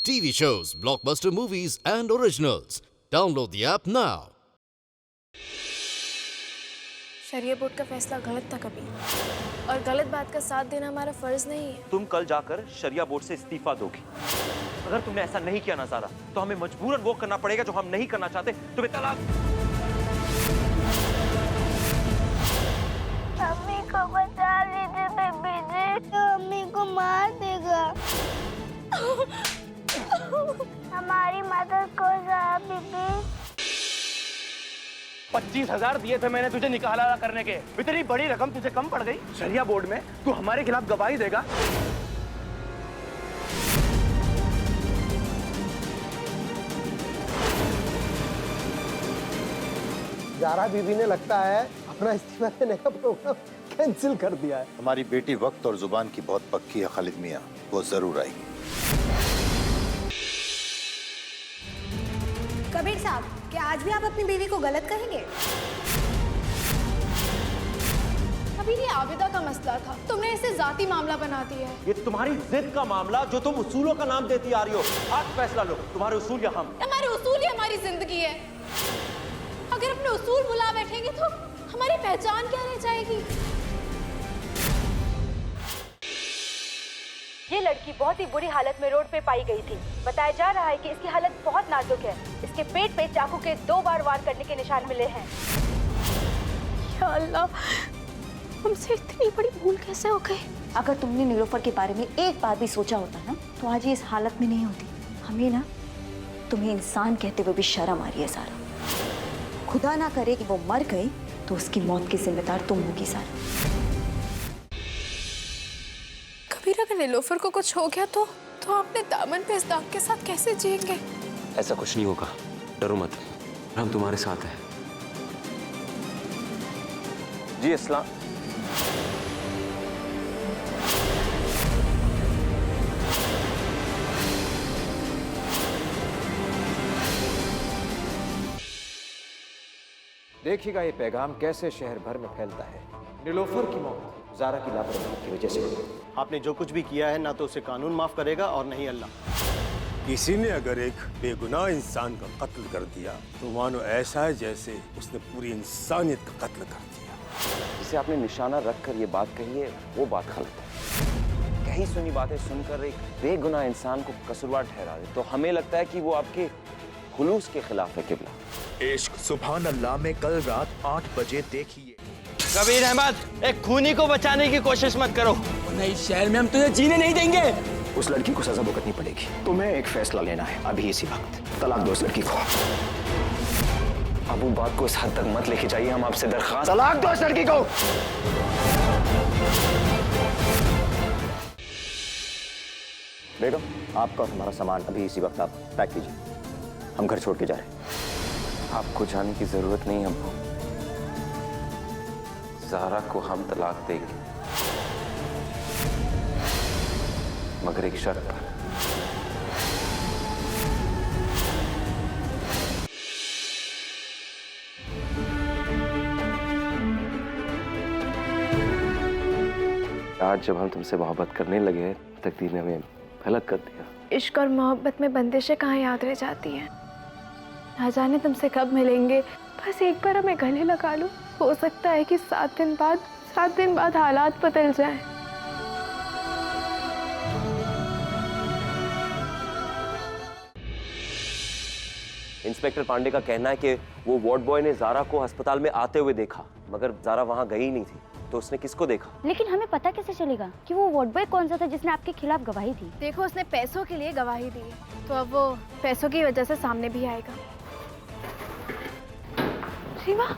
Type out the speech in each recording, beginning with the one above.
TV shows, blockbuster movies, and originals. Download the app now. शरिया board का फैसला गलत था कभी, और गलत बात का साथ देना हमारा फर्ज नहीं है। तुम कल जाकर शरिया बोर्ड से इस्तीफा दोगी। अगर तुमने ऐसा नहीं किया ना सारा, तो हमें मजबूरन वो करना पड़ेगा जो हम नहीं करना चाहते। तुम्हें तलाक। मम्मी को बचा लीजिए बेबी जी, तो मम्मी को मार देगा। हमारी मदद को जरा बीबी। 25,000 दिए थे मैंने तुझे निकाला करने के। इतनी बड़ी रकम तुझे कम पड़ गई? शरिया बोर्ड में तू हमारे खिलाफ गवाही देगा? ज़ारा बीबी ने लगता है अपना इस्तीफा देने का प्रोग्राम कैंसिल कर दिया है। हमारी बेटी वक्त और जुबान की बहुत पक्की है खालिद मियां, वो जरूर आएगी। कबीर साहब, क्या आज भी आप अपनी बीवी को गलत कहेंगे? कबीर, ये आबिदा का मसला था, तुमने इसे जाती मामला बना दिया है। ये तुम्हारी जिद का मामला जो तुम उसूलों का नाम देती आ रही हो। आज फैसला लो, तुम्हारे उसूल या हम? हमारे उसूल ही हमारी जिंदगी है। अगर अपने उसूल भुला बैठेंगे तो हमारी पहचान क्या रह जाएगी? ये लड़की बहुत ही बुरी हालत में रोड पे पाई गई थी। बताया जा रहा है कि इसकी हालत बहुत नाजुक है। इसके पेट पे चाकू के 2 बार वार करने के निशान मिले हैं। या अल्लाह, हमसे इतनी बड़ी भूल कैसे हो गई? अगर तुमने नीलोफर के बारे में एक बार भी सोचा होता ना, तो आज ये इस हालत में नहीं होती। हमें ना तुम्हें इंसान कहते हुए भी शर्म आ रही है सारा। खुदा ना करे कि वो मर गई तो उसकी मौत की जिम्मेदार तुम होगी सारा। कबीर, अगर नीलोफर को कुछ हो गया तो अपने दामन पे इस दाग के साथ कैसे जिएंगे? ऐसा कुछ नहीं होगा, डरो मत, हम तुम्हारे साथ हैं। जी इस्लाम। देखिएगा ये पैगाम कैसे शहर भर में फैलता है। नीलोफर की मौत ज़ारा की लापरवाही की वजह से हुई। आपने जो कुछ भी किया है ना तो उसे कानून माफ करेगा और नहीं अल्लाह। किसी ने अगर एक बेगुनाह इंसान का कत्ल कर दिया तो मानो ऐसा है जैसे उसने पूरी इंसानियत का कत्ल कर दिया। जिसे आपने निशाना रखकर ये बात कही है, वो बात गलत है। कहीं सुनी बातें सुनकर एक बेगुनाह इंसान को कसूरवार ठहरा दे तो हमें लगता है कि वो आपके खुलूस के खिलाफ है। किबला, इश्क सुभान अल्लाह में कल रात 8 बजे देखिए। कबीर अहमद, एक खूनी को बचाने की कोशिश मत करो। नहीं, शहर में हम तुझे जीने नहीं देंगे। उस लड़की को सजा भुगतनी पड़ेगी। तुम्हें एक फैसला लेना है अभी इसी वक्त। तलाक दो उस लड़की को। अब वो बात को इस हद तक मत लेके जाइए, हम आपसे दरख्वास्त। तलाक दो उस लड़की को। बेगम, आपका और हमारा सामान अभी इसी वक्त आप पैक कीजिए, हम घर छोड़ के जा रहे हैं। आपको जाने की जरूरत नहीं अब्बू, ज़ारा को हम तलाक देंगे, मगर एक शर्त पर। आज जब हम तुमसे मोहब्बत करने लगे, तकदीर ने हमें अलग कर दिया। इश्क और मोहब्बत में बंदिशें कहाँ याद रह जाती हैं। ना जाने तुमसे कब मिलेंगे, बस एक बार हमें गले लगा लो। हो सकता है कि 7 दिन बाद हालात बदल जाएं। इंस्पेक्टर पांडे का कहना है कि वो वार्ड बॉय ने ज़ारा को अस्पताल में आते हुए देखा, मगर ज़ारा वहां गई नहीं थी। तो उसने किसको देखा? लेकिन हमें पता कैसे चलेगा कि वो वार्ड बॉय कौन सा था जिसने आपके खिलाफ गवाही दी? देखो, उसने पैसों के लिए गवाही दी है, तो अब वो पैसों की वजह से सामने भी आएगा। रीमा,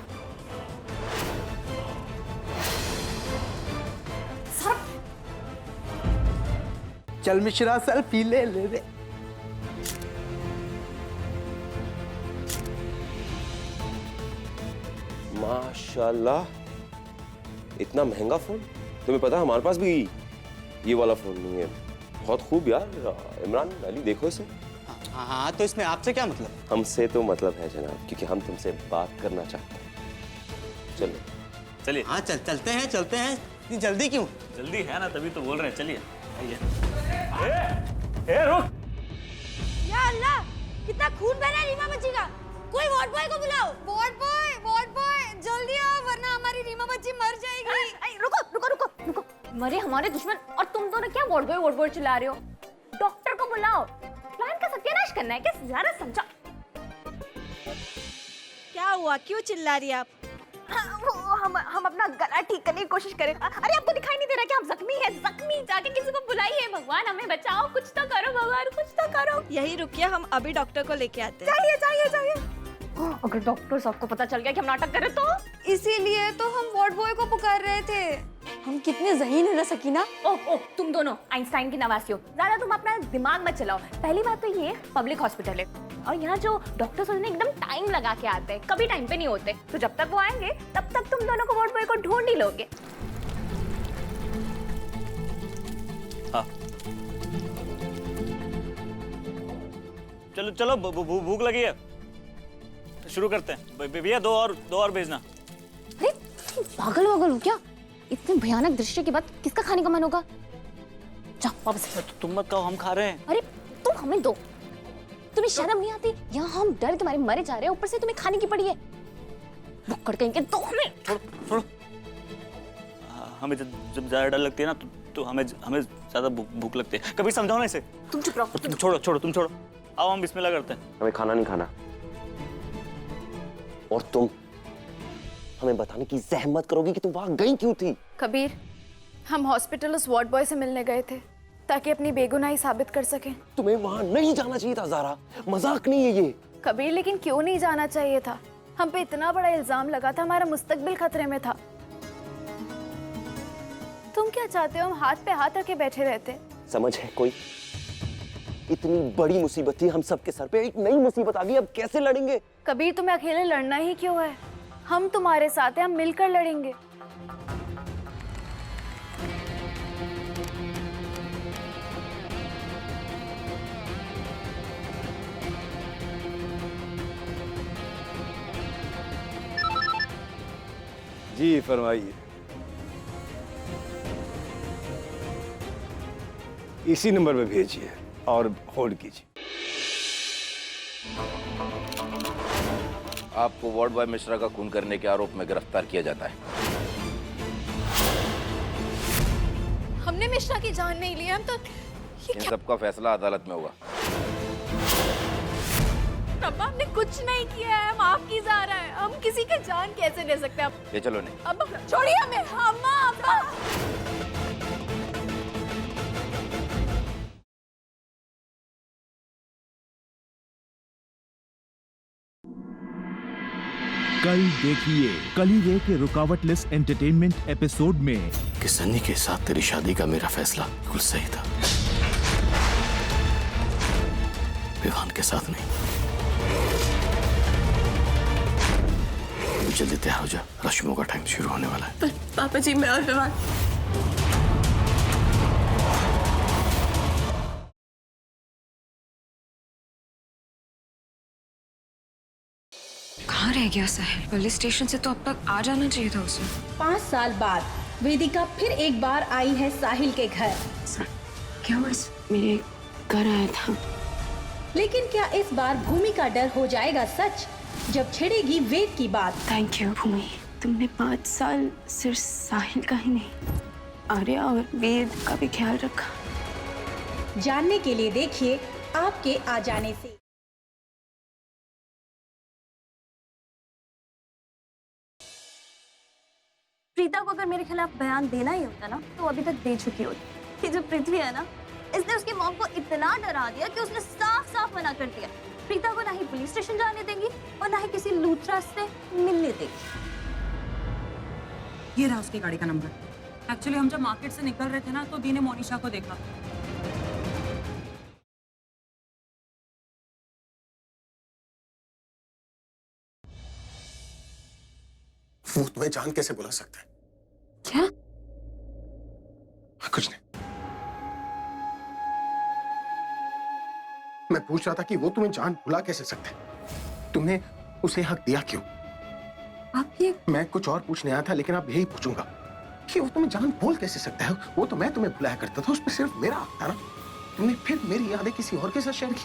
चल मिश्रा सेल्फी ले रे। माशाल्लाह, इतना महंगा फोन। तुम्हें पता है हमारे पास भी ये वाला फोन नहीं है। बहुत खूब यार। इमरान अली, देखो इसे। हाँ, तो इसमें आपसे क्या मतलब? हमसे तो मतलब है जनाब, क्योंकि हम तुमसे बात करना चाहते हैं। चलो चलिए। हाँ चलते हैं। इतनी जल्दी क्यों? जल्दी है ना, तभी तो बोल रहे हैं। चलिए आइए। रुक, कितना खून बहना है रीमा बच्ची का। कोई वार्ड बॉय को बुलाओ। वार्ड बॉय जल्दी आओ वरना हमारी रीमा बच्ची मर जाएगी। रुको। मरे हमारे दुश्मन और तुम दोनों क्या वार्ड बॉय चिल्ला रहे हो? डॉक्टर को बुलाओ। प्लान का सत्यानाश करना है क्या? जरा समझा। क्या हुआ, क्यों चिल्ला रही है आप? हम अपना गला ठीक करने की कोशिश करें। अरे आपको दिखाई नहीं दे रहा कि हम जख्मी हैं? जख्मी जाके किसी को बुलाइए। भगवान हमें बचाओ, कुछ तो करो भगवान, कुछ तो करो। यही रुकिए, हम अभी डॉक्टर को लेके आते हैं। चाहिए। अगर डॉक्टर साहब को पता चल गया कि हम नाटक कर रहे तो? इसीलिए तो हम वार्ड बॉय को पुकार रहे थे। हम कितने ज़हीन है ना सकीना। ओह तुम दोनों आइंस्टाइन की नवासी हो। ज्यादा तुम अपना दिमाग मत चलाओ। पहली बात तो ये पब्लिक हॉस्पिटल है और यहाँ जो डॉक्टर्स होते हैं एकदम टाइम लगा के आते हैं, कभी टाइम पे नहीं होते। तो जब तक वो आएंगे तब तक तुम दोनों को वार्ड बॉय को ढूंढ ही लोगे। हाँ चलो भूख लगी है, शुरू करते हैं। भैया दो और भेजना। अरे पागल हो क्या? इतने भयानक दृश्य के बाद किसका खाने का मन होगा? जाओ वापस। तुम मत खाओ, हम खा रहे हैं। अरे तुम हमें दो। तुम्हें शर्म नहीं आती? यहाँ हम डर के मारे मरे जा रहे हैं, ऊपर से तुम्हें खाने की पड़ी है। भुक्कड़ कहीं के दो हमें। छोड़ो। हमें जब ज्यादा डर लगती है ना तो हमें ज्यादा भूख लगती है। कभी समझाओ ना इसे। तुम चुप रहो। तुम छोड़ो। आओ हम बिस्मिल्लाह करते हैं। हमें खाना नहीं खाना और तुम हमें बताने की ज़हमत करोगी कि तुम वहां गई क्यों थी? कबीर, हम हॉस्पिटल उस वार्ड बॉय से मिलने गए थे ताकि अपनी बेगुनाही साबित कर सकें। तुम्हें वहां नहीं जाना चाहिए था ज़ारा, मजाक नहीं है ये। कबीर, लेकिन क्यों नहीं जाना चाहिए था? हम पे इतना बड़ा इल्जाम लगा था, हमारा मुस्तकबिल खतरे में था। तुम क्या चाहते हो हम हाथ पे हाथ रखे बैठे रहते? समझ है कोई? इतनी बड़ी मुसीबत थी हम सबके सर पे, एक नई मुसीबत आ गई, अब कैसे लड़ेंगे? कबीर, तुम्हें अकेले लड़ना ही क्यों है? हम तुम्हारे साथ हैं, हम मिलकर लड़ेंगे। जी फरमाइए। इसी नंबर पे भेजिए और होल्ड कीजिए। आपको वार्ड बॉय मिश्रा का खून करने के आरोप में गिरफ्तार किया जाता है। हमने मिश्रा की जान नहीं ली, हम तो इन सबका फैसला अदालत में होगा। रब्बा, हमने कुछ नहीं किया है, माफ की जा रहा है। हम किसी की जान कैसे ले सकते हैं? ये चलो नहीं। अब छोड़िए हमें। अम्मा। कल देखिए कली के रुकावटलेस एंटरटेनमेंट एपिसोड में कि सन्नी के साथ तेरी शादी का मेरा फैसला बिल्कुल सही था, विवान के साथ नहीं। जल्दी तैयार हो जा, रश्मियों का टाइम शुरू होने वाला है। पापा जी, मैं और विवान कहाँ रह गया साहिल? पुलिस स्टेशन से तो अब तक आ जाना चाहिए था उसे। 5 साल बाद वेदिका फिर एक बार आई है साहिल के घर। क्या हुआ? मेरे घर आया था। लेकिन क्या इस बार भूमि का डर हो जाएगा सच जब छिड़ेगी वेद की बात? थैंक यू भूमि, तुमने 5 साल सिर्फ साहिल का ही नहीं, आर्या और वेद का भी ख्याल रखा। जानने के लिए देखिए आपके आ जाने से। प्रीता को अगर मेरे खिलाफ बयान देना ही होता ना तो अभी तक दे चुकी होती। ये जो पृथ्वी है ना, इसने उसकी मॉम को इतना डरा दिया कि उसने साफ साफ मना कर दिया। प्रीता को ना ही पुलिस स्टेशन जाने देंगी और ना ही किसी लूथरा से मिलने देगी। ये रहा उसकी गाड़ी का नंबर। एक्चुअली हम जब मार्केट से निकल रहे थे ना तो दी ने मोनिशा को देखा। वो तुम्हें जान कैसे बुला सकता है? क्या? कुछ नहीं। मैं पूछ रहा था कि वो तुम्हें जान बुला कैसे सकता है? तुमने उसे हक दिया क्यों? आप ये... मैं कुछ और पूछने आया था लेकिन अब यही पूछूंगा कि वो तुम्हें जान बोल कैसे सकता है? वो तो मैं तुम्हें बुलाया करता था, उस पर सिर्फ मेरा हक था ना। तुमने फिर मेरी यादें किसी और के साथ शेयर की।